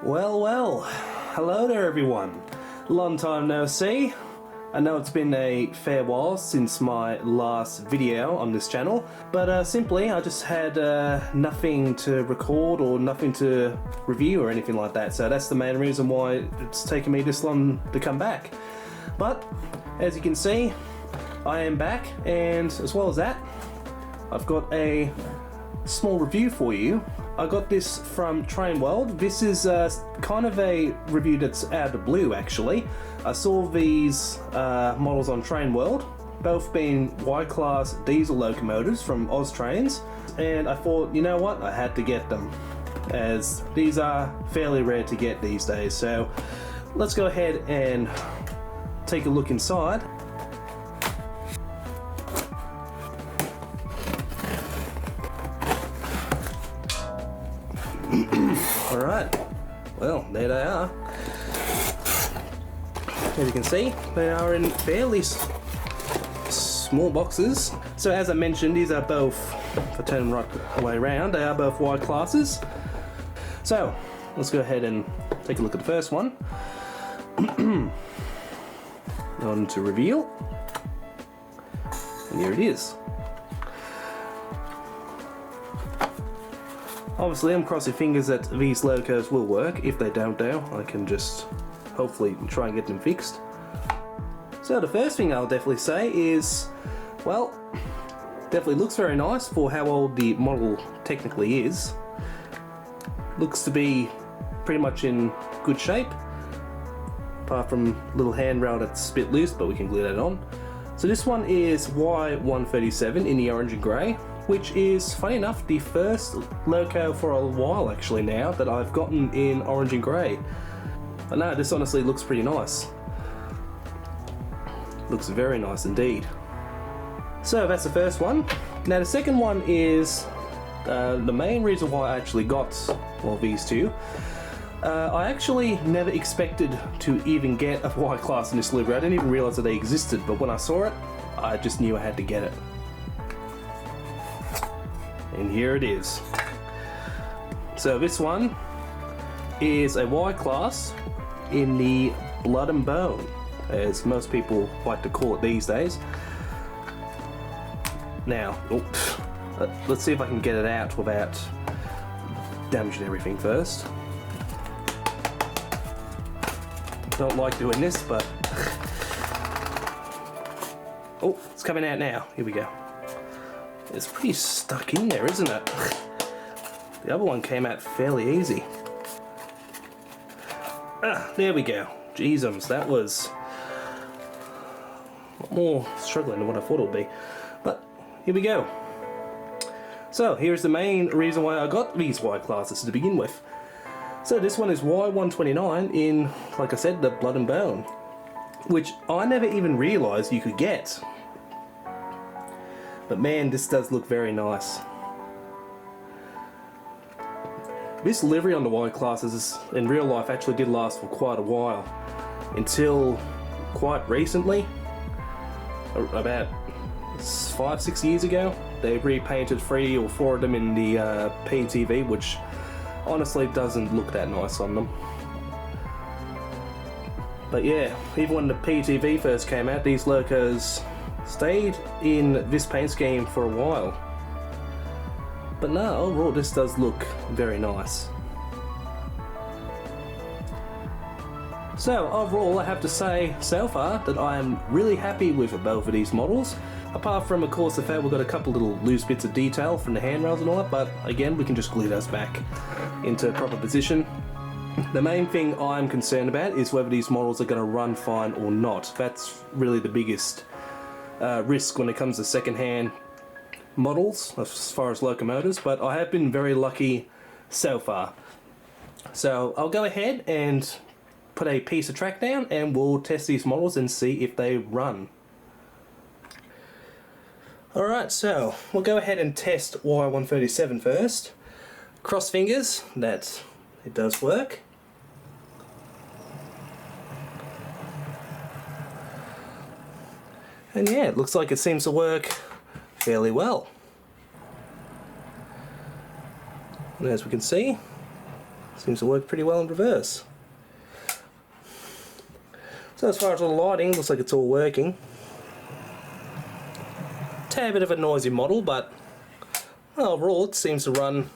Well, hello there everyone. Long time no see. I know it's been a fair while since my last video on this channel, but simply I just had nothing to record or nothing to review or anything like that, so that's the main reason why it's taken me this long to come back. But as you can see, I am back, and as well as that, I've got a small review for you. I got this from Train World. This is kind of a review that's out of the blue actually. I saw these models on Train World, both being Y-Class diesel locomotives from AusTrains, and I thought, you know what, I had to get them, as these are fairly rare to get these days. So let's go ahead and take a look inside. Alright, well, there they are. As you can see, they are in fairly small boxes. So as I mentioned, these are both, if I turn them right way around, they are both Y classes. So let's go ahead and take a look at the first one. On to reveal. And here it is. Obviously, I'm crossing fingers that these locos will work. If they don't though, I can just hopefully try and get them fixed. So the first thing I'll definitely say is, well, definitely looks very nice for how old the model technically is. Looks to be pretty much in good shape, apart from a little handrail that's a bit loose, but we can glue that on. So this one is Y137 in the orange and grey, which is, funny enough, the first loco for a while actually now that I've gotten in orange and grey. But no, this honestly looks pretty nice. Looks very nice indeed. So that's the first one. Now the second one is the main reason why I actually got, well, these two. I actually never expected to even get a Y-Class in this livery. I didn't even realise that they existed, but when I saw it, I just knew I had to get it. And here it is. So this one is a Y-Class in the blood and bone, as most people like to call it these days. Now, let's see if I can get it out without damaging everything first. Don't like doing this, but oh, it's coming out now. Here we go. It's pretty stuck in there, isn't it? The other one came out fairly easy. Ah, there we go. Jeezums, that was a lot more struggling than what I thought it would be. But here we go. So here's the main reason why I got these Y-Classes to begin with. So this one is Y129 in, like I said, the blood and bone, which I never even realised you could get. But man, this does look very nice. This livery on the Y-Classes in real life actually did last for quite a while, until quite recently, about 5-6 years ago. They repainted 3 or 4 of them in the PTV, which honestly doesn't look that nice on them. But yeah, even when the PTV first came out, these locos stayed in this paint scheme for a while. But no, overall this does look very nice. So overall I have to say so far that I am really happy with both of these models. Apart from, of course, the fact we've got a couple little loose bits of detail from the handrails and all that, but again, we can just glue those back into proper position. The main thing I'm concerned about is whether these models are going to run fine or not. That's really the biggest risk when it comes to second-hand models as far as locomotives, but I have been very lucky so far. So I'll go ahead and put a piece of track down and we'll test these models and see if they run. Alright, so we'll go ahead and test Y137 first. Cross fingers that it does work. And yeah, it looks like it seems to work fairly well. And as we can see, Seems to work pretty well in reverse. So as far as all the lighting, looks like it's all working. Tad bit of a noisy model, but overall it seems to run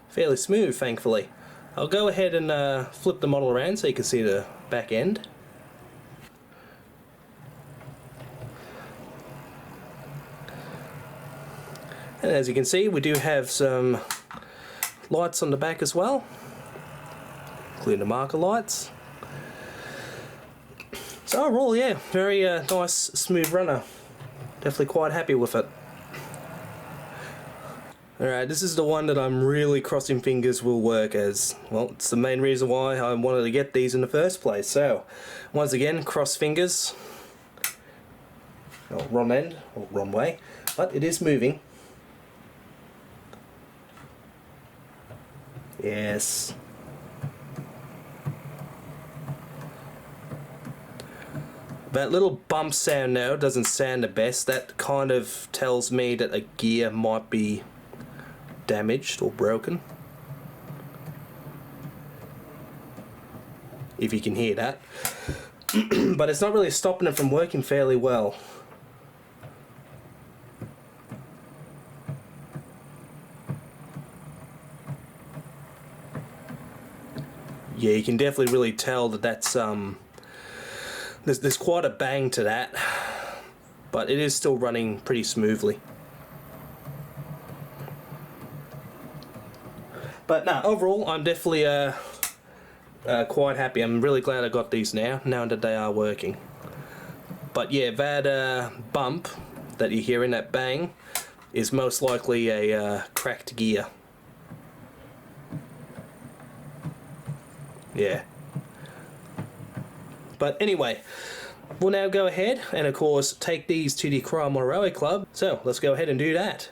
fairly smooth, thankfully. I'll go ahead and flip the model around so you can see the back end. And as you can see, we do have some lights on the back as well, including the marker lights. So overall, yeah, very nice, smooth runner. Definitely quite happy with it. Alright, this is the one that I'm really crossing fingers will work, as, well, it's the main reason why I wanted to get these in the first place. So, once again, cross fingers. Oh, wrong end, or wrong way, but it is moving. Yes. That little bump sound now doesn't sound the best. That kind of tells me that a gear might be damaged or broken. If you can hear that. But it's not really stopping it from working fairly well. Yeah, you can definitely really tell that that's there's quite a bang to that, but it is still running pretty smoothly. But no, overall I'm definitely quite happy. I'm really glad I got these now that they are working. But yeah, that bump that you're hearing, that bang, is most likely a cracked gear. Yeah. But anyway, we'll now go ahead and of course take these to the Cromwell Railway Club. So let's go ahead and do that.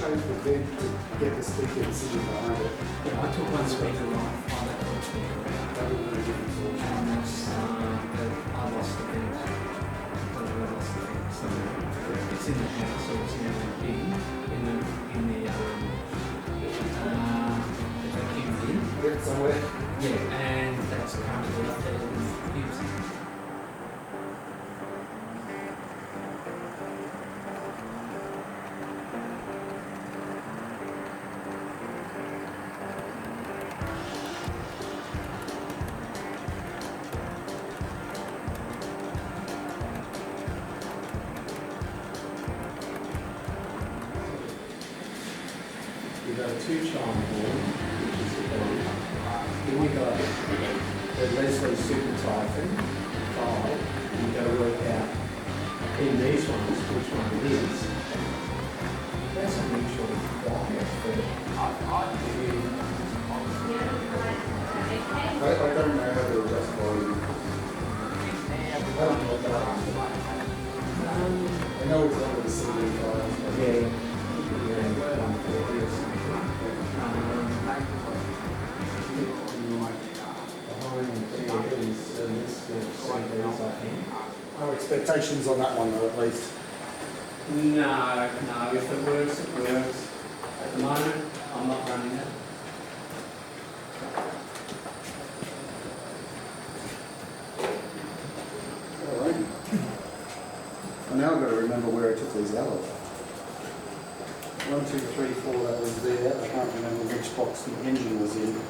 change the bed to get the speaker sitting behind it. Yeah, I took one speaker off, I left one speaker out. That would be a different solution. And that's, I lost the bed. I lost the bed. So it's in the house, so it's in the bin, in the vacuum bin. Yeah, somewhere. Yeah, and that's currently up there with using. We've got a 2-chime board, which is the body. Then we got the Leslie Super Typhoon 5. You've got to work out in these ones which one it is. That's unusually quiet for I don't know how to adjust volume. I don't know what that is. I know it's under the CD file. yeah. No expectations on that one though, at least. No, if it works, it works. At the moment, I'm not running it. Alright. Well, now I've got to remember where I took these out of. 1, 2, 3, 4, that was there. I can't remember which box the engine was in.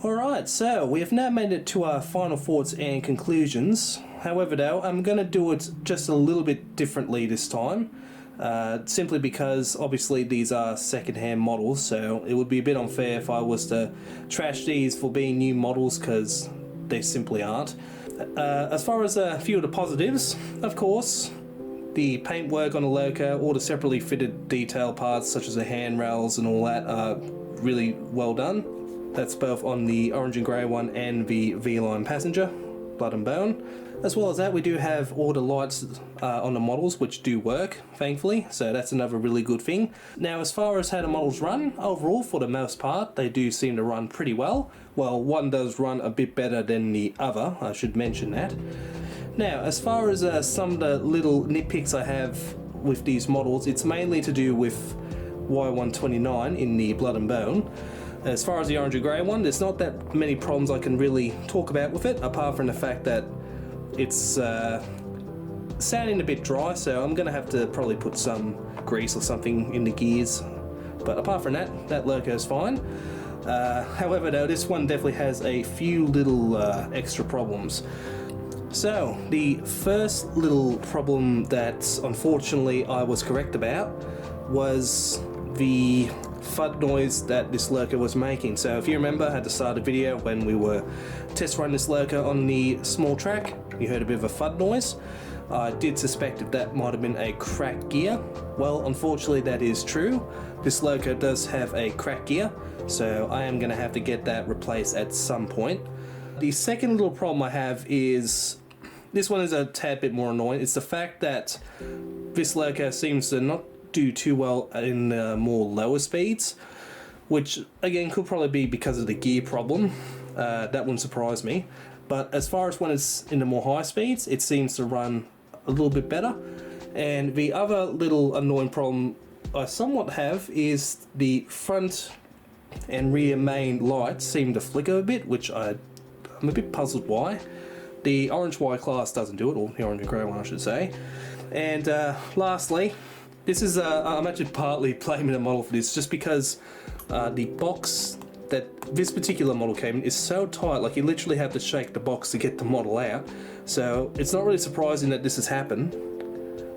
Alright, so we have now made it to our final thoughts and conclusions. However though, I'm going to do it just a little bit differently this time. Simply because obviously these are second-hand models, so it would be a bit unfair if I was to trash these for being new models, because they simply aren't. As far as a few of the positives, of course, the paintwork on the Loco, all the separately fitted detail parts such as the handrails and all that are really well done. That's both on the orange and grey one and the V-Line passenger, Blood and Bone. As well as that, we do have all the lights on the models which do work, thankfully, so that's another really good thing. Now, as far as how the models run, overall, for the most part, they do seem to run pretty well. Well, one does run a bit better than the other, I should mention that. Now, as far as some of the little nitpicks I have with these models, it's mainly to do with Y129 in the Blood and Bone. As far as the orange and grey one, there's not that many problems I can really talk about with it, apart from the fact that it's sounding a bit dry, so I'm going to have to probably put some grease or something in the gears. But apart from that, that Loco's fine. However though, this one definitely has a few little extra problems. So, the first little problem that unfortunately I was correct about was the FUD noise that this Loco was making. So if you remember at the start of the video when we were test running this Loco on the small track, you heard a bit of a FUD noise. I did suspect that that might have been a cracked gear. Well, unfortunately that is true. This Loco does have a cracked gear, so I am going to have to get that replaced at some point. The second little problem I have is, this one is a tad bit more annoying, it's the fact that this Loco seems to not do too well in more lower speeds, which again could probably be because of the gear problem. That wouldn't surprise me. But as far as when it's in the more high speeds, it seems to run a little bit better. And the other little annoying problem I somewhat have is the front and rear main lights seem to flicker a bit, which I'm a bit puzzled why. The orange Y class doesn't do it, or the orange and grey one I should say. And lastly, this is, I'm actually partly blaming the model for this, just because the box that this particular model came in is so tight, like you literally have to shake the box to get the model out. So it's not really surprising that this has happened,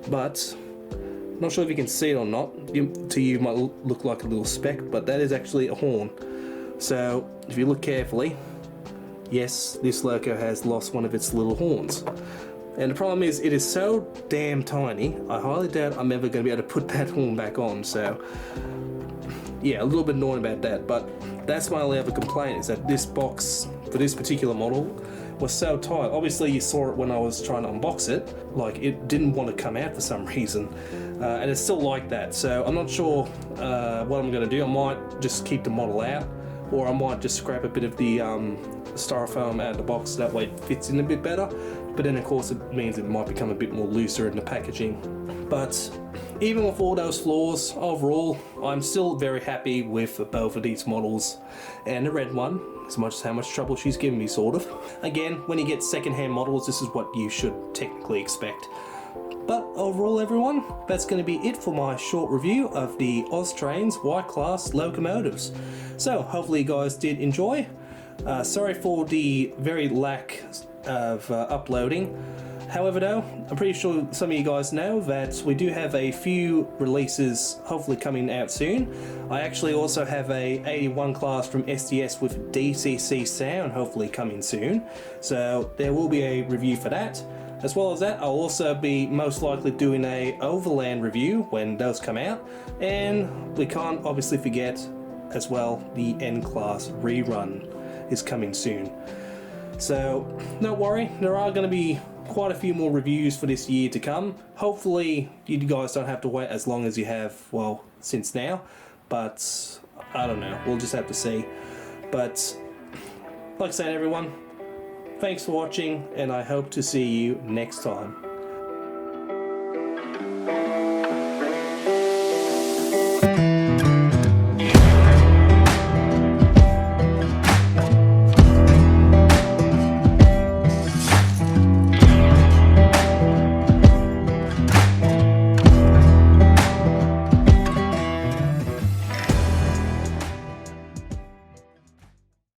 but I'm not sure if you can see it or not. To you it might look like a little speck, but that is actually a horn. So if you look carefully, yes, this Loco has lost one of its little horns. And the problem is, it is so damn tiny, I highly doubt I'm ever going to be able to put that horn back on, so yeah, a little bit annoying about that, but that's my only other complaint, is that this box, for this particular model, was so tight. Obviously you saw it when I was trying to unbox it, like it didn't want to come out for some reason, and it's still like that, so I'm not sure what I'm going to do. I might just keep the model out, or I might just scrap a bit of the styrofoam out of the box, that way it fits in a bit better. But then of course it means it might become a bit more looser in the packaging. But even with all those flaws, overall I'm still very happy with both of these models, and the red one, as much as how much trouble she's given me, sort of. Again, when you get second-hand models, this is what you should technically expect. But overall everyone, that's going to be it for my short review of the AusTrains Y-Class locomotives. So hopefully you guys did enjoy. Sorry for the very lack of uploading. However though, I'm pretty sure some of you guys know that we do have a few releases hopefully coming out soon. I actually also have a 81 class from SDS with DCC sound hopefully coming soon, so there will be a review for that. As well as that, I'll also be most likely doing a Overland review when those come out, and we can't obviously forget as well the N-Class rerun is coming soon. So don't worry, there are going to be quite a few more reviews for this year to come. Hopefully you guys don't have to wait as long as you have, well, since now, but I don't know, we'll just have to see. But like I said everyone, thanks for watching, and I hope to see you next time.